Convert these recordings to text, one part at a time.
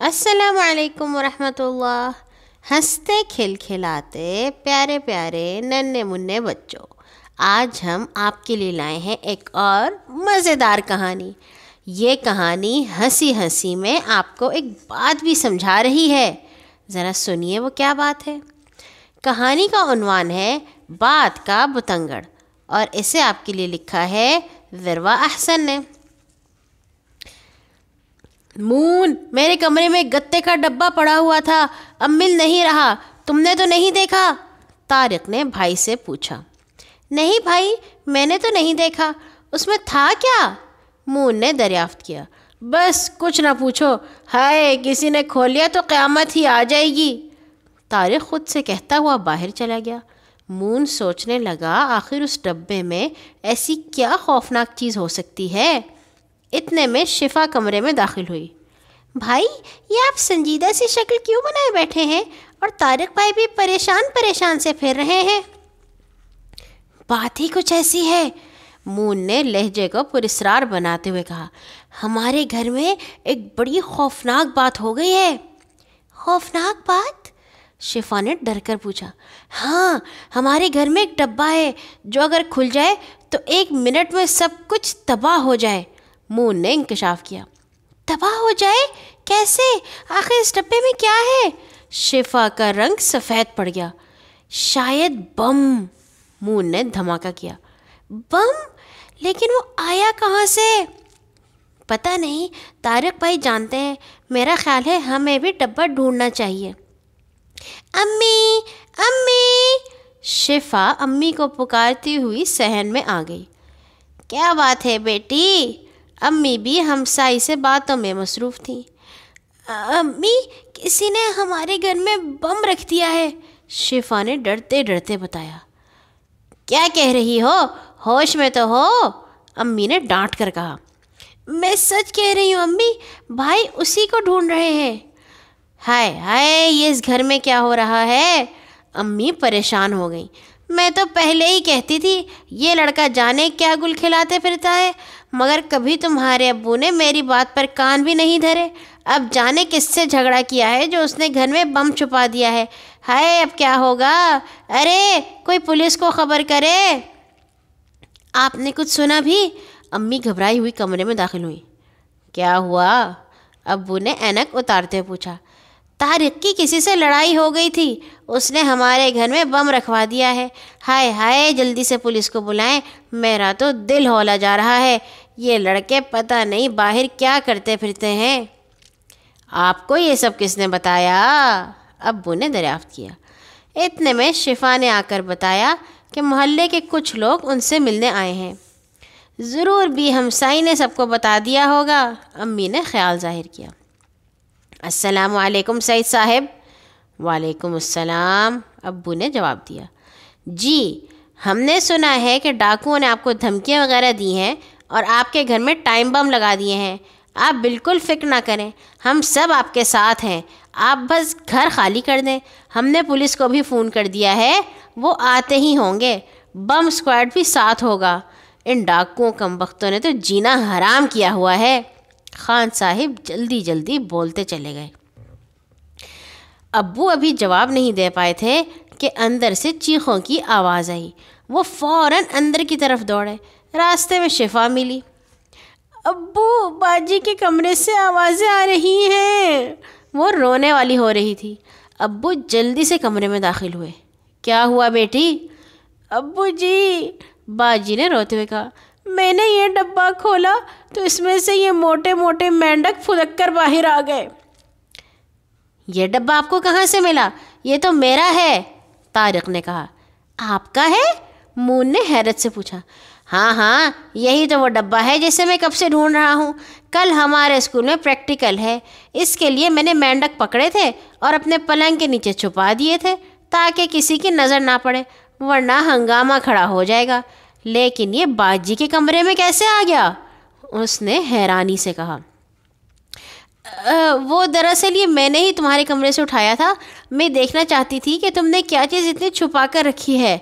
السلام علیکم ورحمۃ اللہ۔ ہنستے کھلکھلاتے پیارے پیارے ننھے منھے بچوں، آج ہم آپ کے لیے لائے ہیں ایک اور مزیدار کہانی۔ یہ کہانی ہنسی ہنسی میں آپ کو ایک بات بھی سمجھا رہی ہے۔ ذرا سنیے وہ کیا بات ہے۔ کہانی کا عنوان ہے بات کا بتنگڑ، اور اسے آپ کے لیے لکھا ہے ذروہ احسن نے۔ مون، میرے کمرے میں گتے کا ڈبہ پڑا ہوا تھا، اب مل نہیں رہا، تم نے تو نہیں دیکھا؟ طارق نے بھائی سے پوچھا۔ نہیں بھائی، میں نے تو نہیں دیکھا، اس میں تھا کیا؟ مون نے دریافت کیا۔ بس کچھ نہ پوچھو، ہائے کسی نے کھول لیا تو قیامت ہی آ جائے گی، طارق خود سے کہتا ہوا باہر چلا گیا۔ مون سوچنے لگا آخر اس ڈبے میں ایسی کیا خوفناک چیز ہو سکتی ہے۔ اتنے میں شفا کمرے میں داخل ہوئی۔ بھائی، یہ آپ سنجیدہ سی شکل کیوں بنائے بیٹھے ہیں، اور طارق بھائی بھی پریشان پریشان سے پھر رہے ہیں؟ بات ہی کچھ ایسی ہے، مون نے لہجے کو پراسرار بناتے ہوئے کہا۔ ہمارے گھر میں ایک بڑی خوفناک بات ہو گئی ہے۔ خوفناک بات؟ شفا نے ڈر کر پوچھا۔ ہاں، ہمارے گھر میں ایک ڈبہ ہے جو اگر کھل جائے تو 1 منٹ میں سب کچھ تباہ ہو جائے، مون نے انکشاف کیا۔ تباہ ہو جائے؟ کیسے؟ آخر اس ڈبے میں کیا ہے؟ شفا کا رنگ سفید پڑ گیا۔ شاید بم، مون نے دھماکہ کیا۔ بم؟ لیکن وہ آیا کہاں سے؟ پتہ نہیں، طارق بھائی جانتے ہیں، میرا خیال ہے ہمیں بھی ڈبہ ڈھونڈنا چاہیے۔ امی امی، شفا امی کو پکارتی ہوئی صحن میں آ گئی۔ کیا بات ہے بیٹی؟ امی بھی ہمسائی سے باتوں میں مصروف تھیں۔ امی، کسی نے ہمارے گھر میں بم رکھ دیا ہے، شفا نے ڈرتے ڈرتے بتایا۔ کیا کہہ رہی ہو؟ ہوش میں تو ہو، امی نے ڈانٹ کر کہا۔ میں سچ کہہ رہی ہوں امی، بھائی اسی کو ڈھونڈ رہے ہیں۔ ہائے ہائے، یہ اس گھر میں کیا ہو رہا ہے؟ امی پریشان ہو گئیں۔ میں تو پہلے ہی کہتی تھی یہ لڑکا جانے کیا گل کھلاتے پھرتا ہے، مگر کبھی تمہارے ابو نے میری بات پر کان بھی نہیں دھرے۔ اب جانے کس سے جھگڑا کیا ہے جو اس نے گھر میں بم چھپا دیا ہے۔ ہائے اب کیا ہوگا؟ ارے کوئی پولیس کو خبر کرے۔ آپ نے کچھ سنا بھی؟ امی گھبرائی ہوئی کمرے میں داخل ہوئی۔ کیا ہوا؟ ابو نے اینک اتارتے پوچھا۔ طارق کی کسی سے لڑائی ہو گئی تھی، اس نے ہمارے گھر میں بم رکھوا دیا ہے۔ ہائے ہائے، جلدی سے پولیس کو بلائیں، میرا تو دل ہولا جا رہا ہے، یہ لڑکے پتہ نہیں باہر کیا کرتے پھرتے ہیں۔ آپ کو یہ سب کس نے بتایا؟ ابو نے دریافت کیا۔ اتنے میں شفا نے آ کر بتایا کہ محلے کے کچھ لوگ ان سے ملنے آئے ہیں۔ ضرور بھی ہمسائی نے سب کو بتا دیا ہوگا، امی نے خیال ظاہر کیا۔ السلام علیکم سعید صاحب۔ وعلیکم السلام، ابو نے جواب دیا۔ جی، ہم نے سنا ہے کہ ڈاکوؤں نے آپ کو دھمکیاں وغیرہ دی ہیں اور آپ کے گھر میں ٹائم بم لگا دیے ہیں۔ آپ بالکل فکر نہ کریں، ہم سب آپ کے ساتھ ہیں، آپ بس گھر خالی کر دیں۔ ہم نے پولیس کو بھی فون کر دیا ہے، وہ آتے ہی ہوں گے، بم اسکواڈ بھی ساتھ ہوگا۔ ان ڈاکوؤں کمبختوں نے تو جینا حرام کیا ہوا ہے۔ خان صاحب جلدی جلدی بولتے چلے گئے۔ ابو ابھی جواب نہیں دے پائے تھے کہ اندر سے چیخوں کی آواز آئی۔ وہ فوراً اندر کی طرف دوڑے۔ راستے میں شفا ملی۔ ابو، باجی کے کمرے سے آوازیں آ رہی ہیں، وہ رونے والی ہو رہی تھی۔ ابو جلدی سے کمرے میں داخل ہوئے۔ کیا ہوا بیٹی؟ ابو جی، باجی نے روتے ہوئے کہا، میں نے یہ ڈبہ کھولا تو اس میں سے یہ موٹے موٹے مینڈک پھدک کر باہر آ گئے۔ یہ ڈبہ آپ کو کہاں سے ملا؟ یہ تو میرا ہے، طارق نے کہا۔ آپ کا ہے؟ مون نے حیرت سے پوچھا۔ ہاں ہاں، یہی تو وہ ڈبہ ہے جسے میں کب سے ڈھونڈ رہا ہوں۔ کل ہمارے اسکول میں پریکٹیکل ہے، اس کے لیے میں نے مینڈک پکڑے تھے اور اپنے پلنگ کے نیچے چھپا دیے تھے تاکہ کسی کی نظر نہ پڑے، ورنہ ہنگامہ کھڑا ہو جائے گا۔ لیکن یہ باجی کے کمرے میں کیسے آ گیا؟ اس نے حیرانی سے کہا۔ وہ دراصل یہ میں نے ہی تمہارے کمرے سے اٹھایا تھا، میں دیکھنا چاہتی تھی کہ تم نے کیا چیز اتنی چھپا کر رکھی ہے،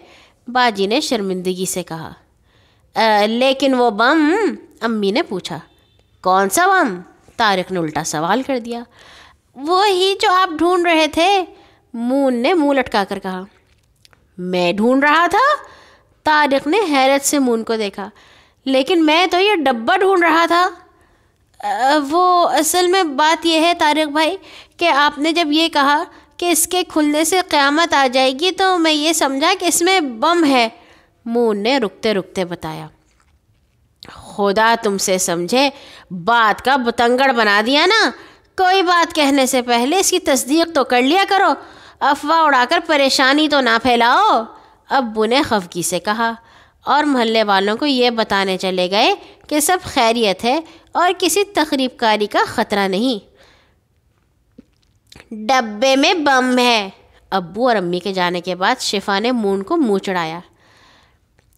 باجی نے شرمندگی سے کہا۔ لیکن وہ بم؟ امی نے پوچھا۔ کون سا بم؟ طارق نے الٹا سوال کر دیا۔ وہی جو آپ ڈھونڈ رہے تھے، مون نے منہ لٹکا کر کہا۔ میں ڈھونڈ رہا تھا؟ طارق نے حیرت سے مون کو دیکھا۔ لیکن میں تو یہ ڈبہ ڈھونڈ رہا تھا۔ وہ اصل میں بات یہ ہے طارق بھائی کہ آپ نے جب یہ کہا کہ اس کے کھلنے سے قیامت آ جائے گی تو میں یہ سمجھا کہ اس میں بم ہے، مون نے رکتے رکتے بتایا۔ خدا تم سے سمجھے، بات کا بتنگڑ بنا دیا نا۔ کوئی بات کہنے سے پہلے اس کی تصدیق تو کر لیا کرو، افواہ اڑا کر پریشانی تو نہ پھیلاؤ، ابو نے خفگی سے کہا، اور محلے والوں کو یہ بتانے چلے گئے کہ سب خیریت ہے اور کسی تخریب کاری کا خطرہ نہیں۔ ڈبے میں بم ہے۔ ابو اور امی کے جانے کے بعد شفا نے مون کو منہ چڑھایا۔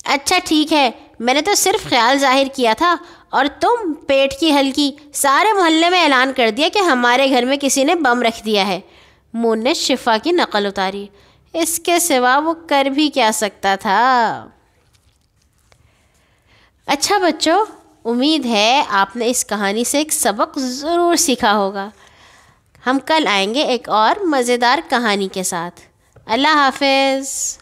اچھا ٹھیک ہے، میں نے تو صرف خیال ظاہر کیا تھا، اور تم پیٹ کی ہلکی سارے محلے میں اعلان کر دیا کہ ہمارے گھر میں کسی نے بم رکھ دیا ہے۔ مون نے شفا کی نقل اتاری۔ اس کے سوا وہ کر بھی کیا سکتا تھا؟ اچھا بچوں، امید ہے آپ نے اس کہانی سے ایک سبق ضرور سیکھا ہوگا۔ ہم کل آئیں گے ایک اور مزیدار کہانی کے ساتھ۔ اللہ حافظ۔